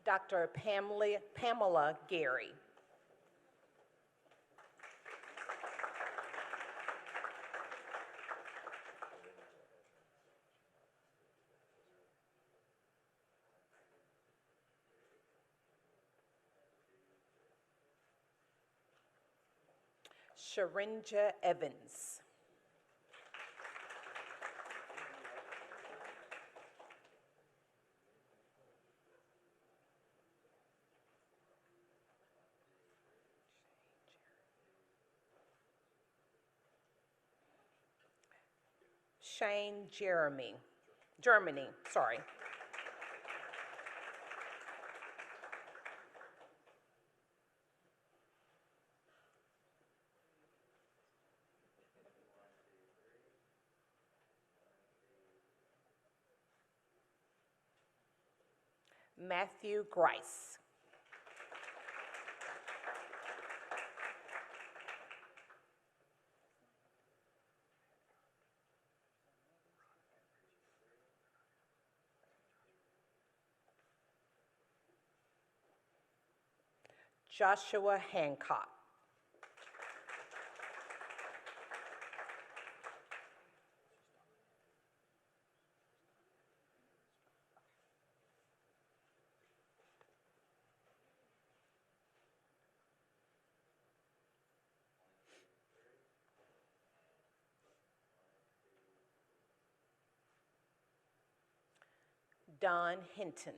Dr. Pamela Gary. Sharinja Evans. Shane Germany, sorry. Matthew Grice. Joshua Hancock. Don Hinton.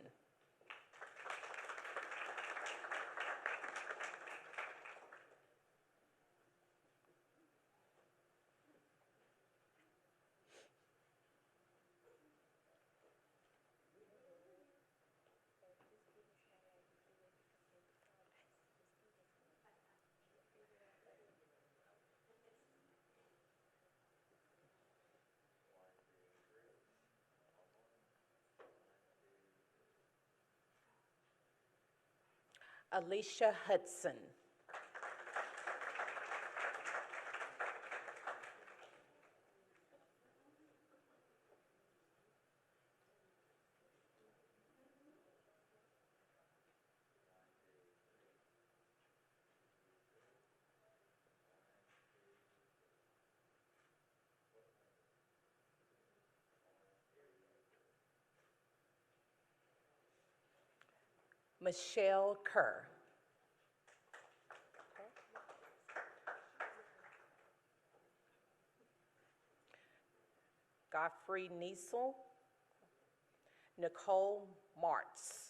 Alicia Hudson. Michelle Kerr. Godfrey Niesel. Nicole Martz.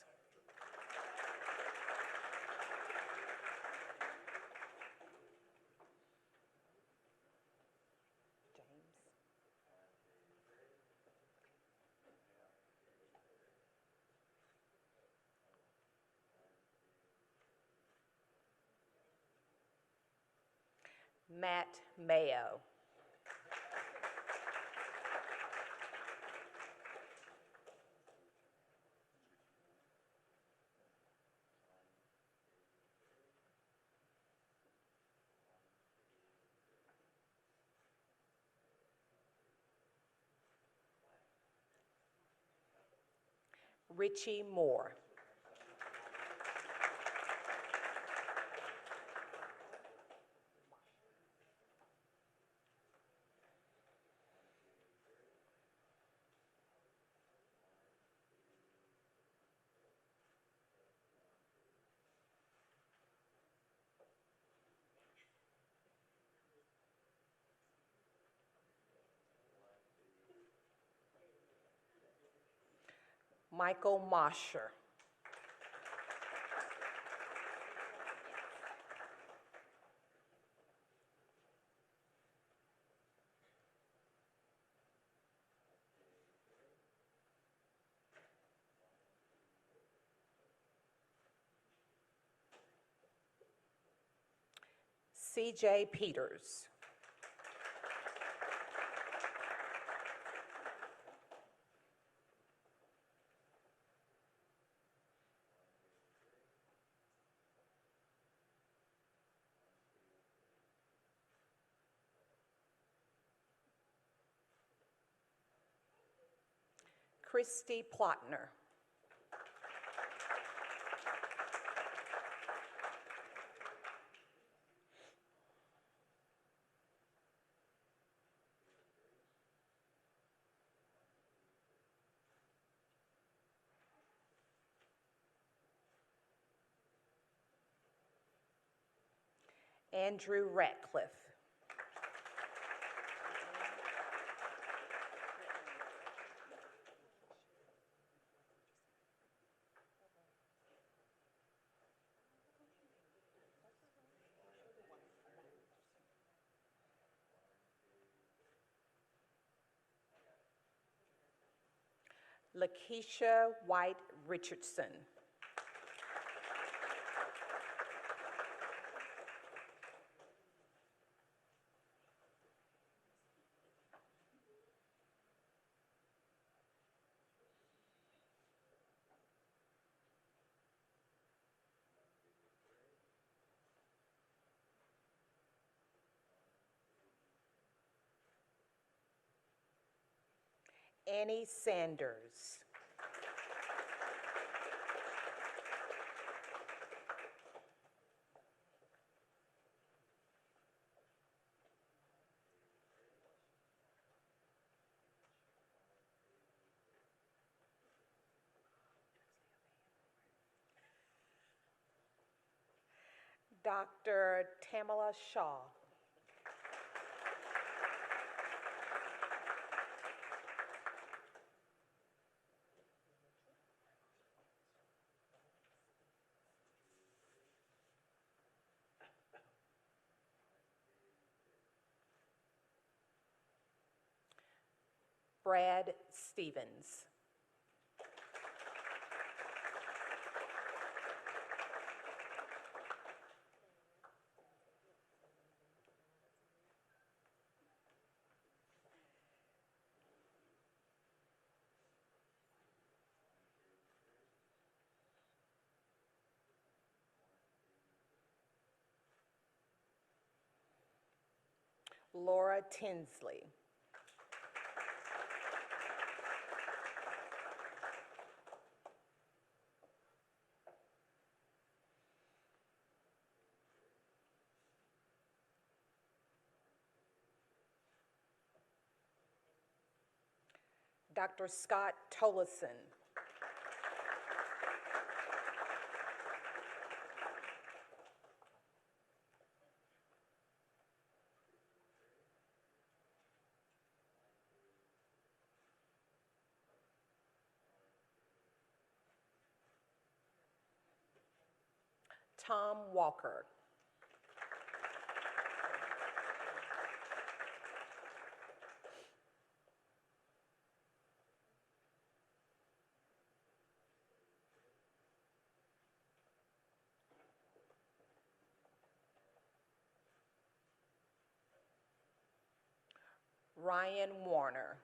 Matt Mayo. Richie Moore. Michael Mosher. C.J. Peters. Christy Plotner. Andrew Ratcliffe. Lakeisha White Richardson. Annie Sanders. Dr. Tamala Shaw. Brad Stevens. Laura Tinsley. Dr. Scott Tolleson. Tom Walker. Ryan Warner.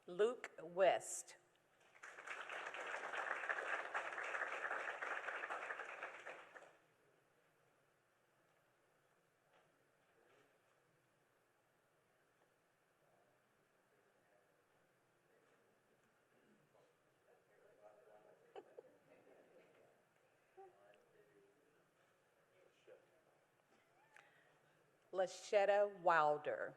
Luke West. Lashetta Wilder.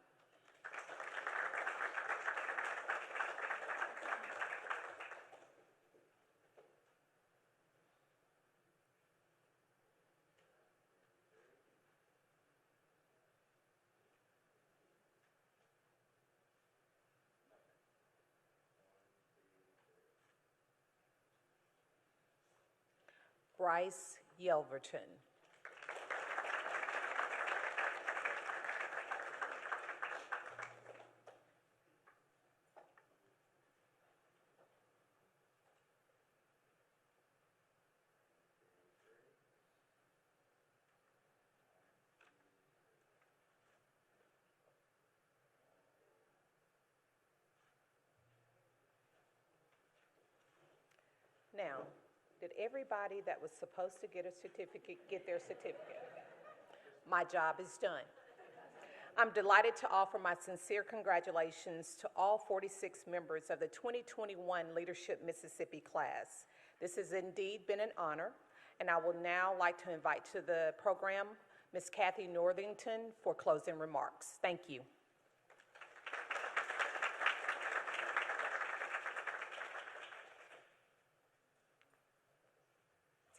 Bryce Yelverton. Now, did everybody that was supposed to get a certificate get their certificate? My job is done. I'm delighted to offer my sincere congratulations to all 46 members of the 2021 Leadership Mississippi class. This has indeed been an honor, and I will now like to invite to the program Ms. Kathy Northington for closing remarks. Thank you.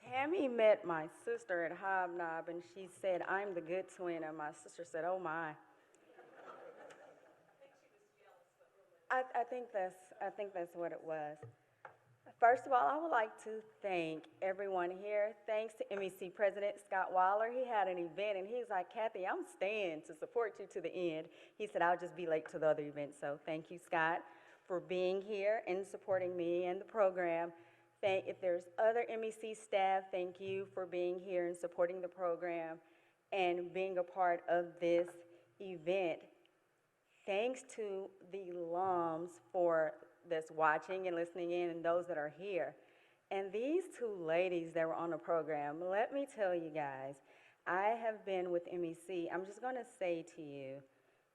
Tammy met my sister at Hobnob, and she said, "I'm the good twin," and my sister said, "Oh, my." I think that's what it was. First of all, I would like to thank everyone here. Thanks to MEC President Scott Waller. He had an event, and he was like, "Kathy, I'm staying to support you to the end." He said, "I'll just be late to the other event." So thank you, Scott, for being here and supporting me and the program. If there's other MEC staff, thank you for being here and supporting the program and being a part of this event. Thanks to the alums for that's watching and listening in and those that are here. And these two ladies that were on the program, let me tell you guys, I have been with MEC. I'm just going to say to you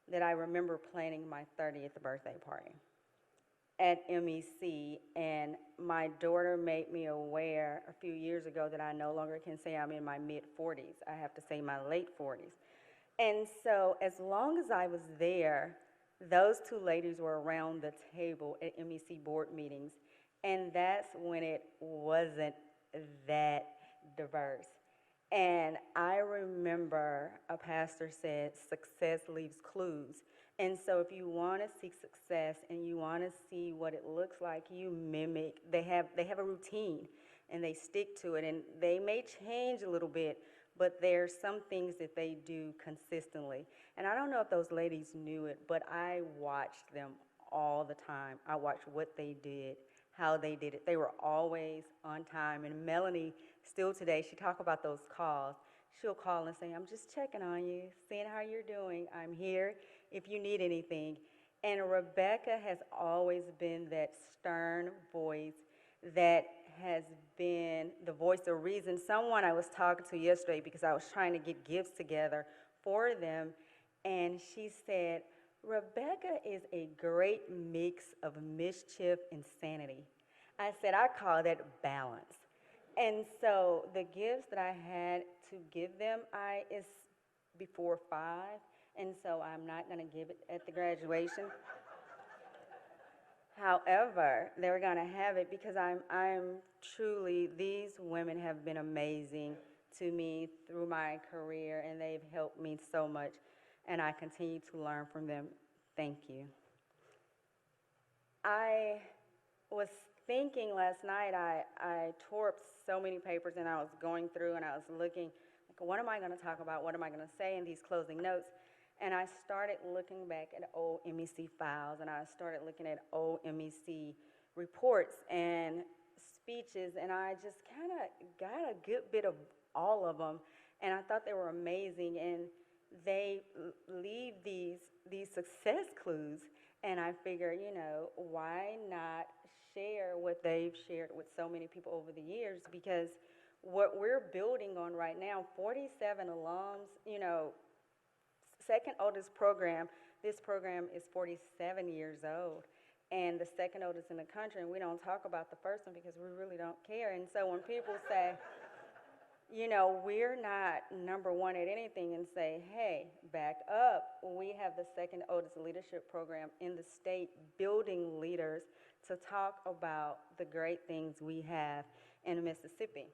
that I remember planning my 30th birthday party at MEC, and my daughter made me aware a few years ago that I no longer can say I'm in my mid-40s. I have to say my late 40s. And so as long as I was there, those two ladies were around the table at MEC board meetings, and that's when it wasn't that diverse. And I remember a pastor said, "Success leaves clues." And so if you want to seek success and you want to see what it looks like, you mimic. They have a routine, and they stick to it, and they may change a little bit, but there's some things that they do consistently. And I don't know if those ladies knew it, but I watched them all the time. I watched what they did, how they did it. They were always on time. And Melanie, still today, she talk about those calls. She'll call and say, "I'm just checking on you, seeing how you're doing. I'm here if you need anything." And Rebecca has always been that stern voice that has been the voice of reason. Someone I was talking to yesterday, because I was trying to get gifts together for them, and she said, "Rebecca is a great mix of mischief and sanity." I said, "I call that balance." And so the gifts that I had to give them, it's before 5, and so I'm not going to give it at the graduation. However, they're going to have it because I'm truly, these women have been amazing to me through my career, and they've helped me so much, and I continue to learn from them. Thank you. I was thinking last night, I tore up so many papers, and I was going through and I was looking, like, what am I going to talk about? What am I going to say in these closing notes? And I started looking back at old MEC files, and I started looking at old MEC reports and speeches, and I just kind of got a good bit of all of them, and I thought they were amazing, and they leave these success clues, and I figure, why not share what they've shared with so many people over the years, because what we're building on right now, 47 alums, second oldest program, this program is 47 years old, and the second oldest in the country, and we don't talk about the first one because we really don't care. And so when people say, we're not number one at anything, and say, hey, back up, we have the second oldest leadership program in the state, building leaders to talk about the great things we have in Mississippi.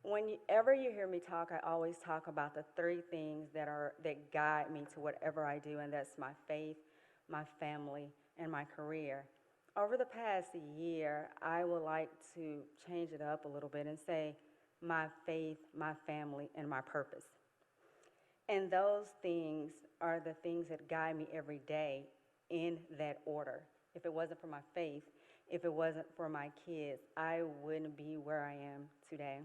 Whenever you hear me talk, I always talk about the 3 things that guide me to whatever I do, and that's my faith, my family, and my career. Over the past year, I would like to change it up a little bit and say my faith, my family, and my purpose. And those things are the things that guide me every day in that order. If it wasn't for my faith, if it wasn't for my kids, I wouldn't be where I am today.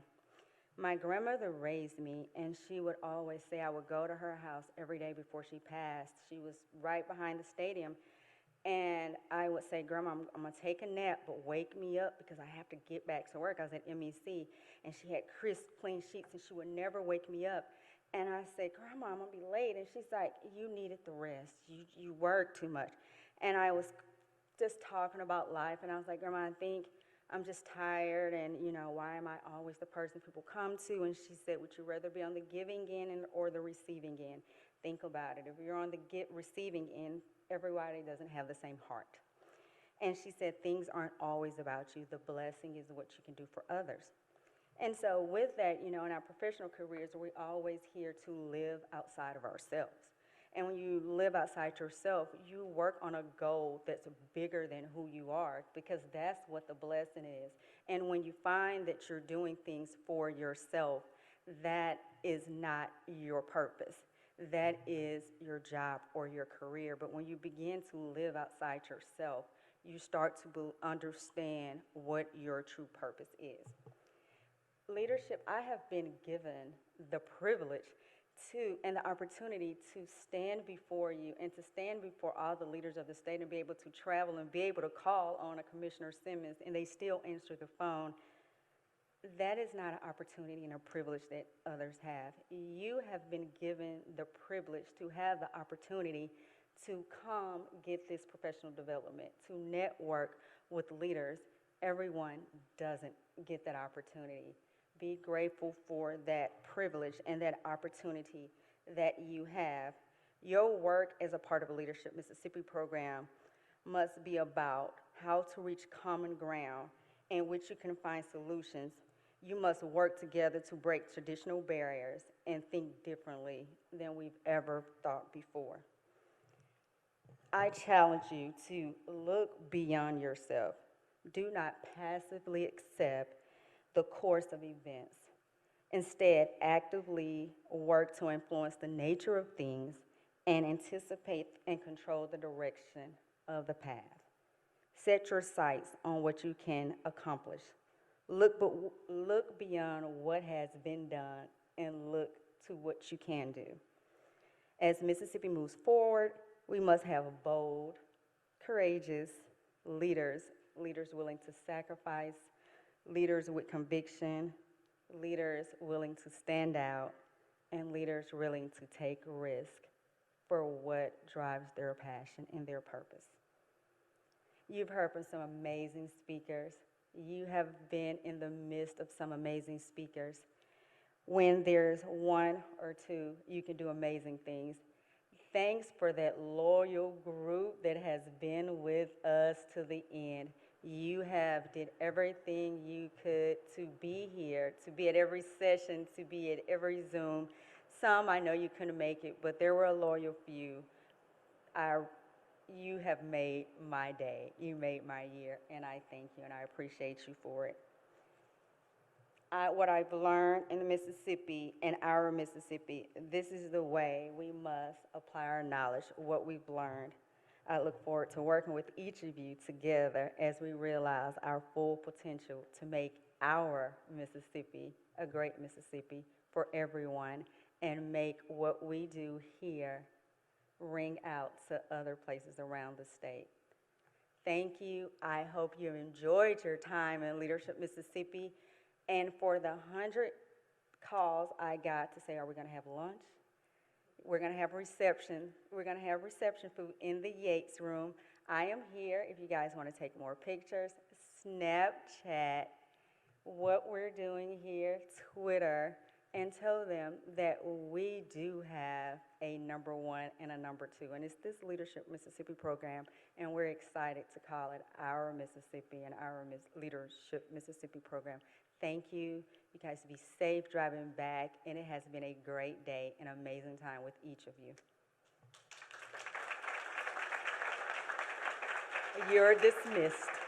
My grandmother raised me, and she would always say I would go to her house every day before she passed. She was right behind the stadium, and I would say, "Grandma, I'm going to take a nap, but wake me up because I have to get back to work." I was at MEC, and she had crisp, clean sheets, and she would never wake me up. And I said, "Grandma, I'm going to be late." And she's like, "You needed the rest. You work too much." And I was just talking about life, and I was like, "Grandma, I think I'm just tired, and, why am I always the person people come to? And she said, would you rather be on the giving end or the receiving end? Think about it. If you're on the receiving end, everybody doesn't have the same heart. And she said, things aren't always about you. The blessing is what you can do for others. And so with that, in our professional careers, we always here to live outside of ourselves. And when you live outside yourself, you work on a goal that's bigger than who you are, because that's what the blessing is. And when you find that you're doing things for yourself, that is not your purpose. That is your job or your career. But when you begin to live outside yourself, you start to understand what your true purpose is. Leadership, I have been given the privilege and the opportunity to stand before you and to stand before all the leaders of the state and be able to travel and be able to call on a Commissioner Simmons and they still answer the phone. That is not an opportunity and a privilege that others have. You have been given the privilege to have the opportunity to come get this professional development, to network with leaders. Everyone doesn't get that opportunity. Be grateful for that privilege and that opportunity that you have. Your work as a part of a Leadership Mississippi program must be about how to reach common ground in which you can find solutions. You must work together to break traditional barriers and think differently than we've ever thought before. I challenge you to look beyond yourself. Do not passively accept the course of events. Instead, actively work to influence the nature of things and anticipate and control the direction of the path. Set your sights on what you can accomplish. Look beyond what has been done and look to what you can do. As Mississippi moves forward, we must have bold, courageous leaders willing to sacrifice, leaders with conviction, leaders willing to stand out, and leaders willing to take risk for what drives their passion and their purpose. You've heard from some amazing speakers. You have been in the midst of some amazing speakers. When there's one or two, you can do amazing things. Thanks for that loyal group that has been with us to the end. You have did everything you could to be here, to be at every session, to be at every Zoom. Some I know you couldn't make it, but there were a loyal few. You have made my day. You made my year, and I thank you, and I appreciate you for it. What I've learned in Mississippi, in our Mississippi, this is the way we must apply our knowledge, what we've learned. I look forward to working with each of you together as we realize our full potential to make our Mississippi a great Mississippi for everyone and make what we do here ring out to other places around the state. Thank you. I hope you enjoyed your time in Leadership Mississippi. And for the 100 calls I got to say, are we going to have lunch? We're going to have reception. We're going to have reception food in the Yates room. I am here if you guys want to take more pictures, Snapchat, what we're doing here, Twitter, and tell them that we do have a number one and a number two. And it's this Leadership Mississippi program, and we're excited to call it our Mississippi and our Leadership Mississippi program. Thank you. You guys be safe driving back, and it has been a great day, an amazing time with each of you. You're dismissed.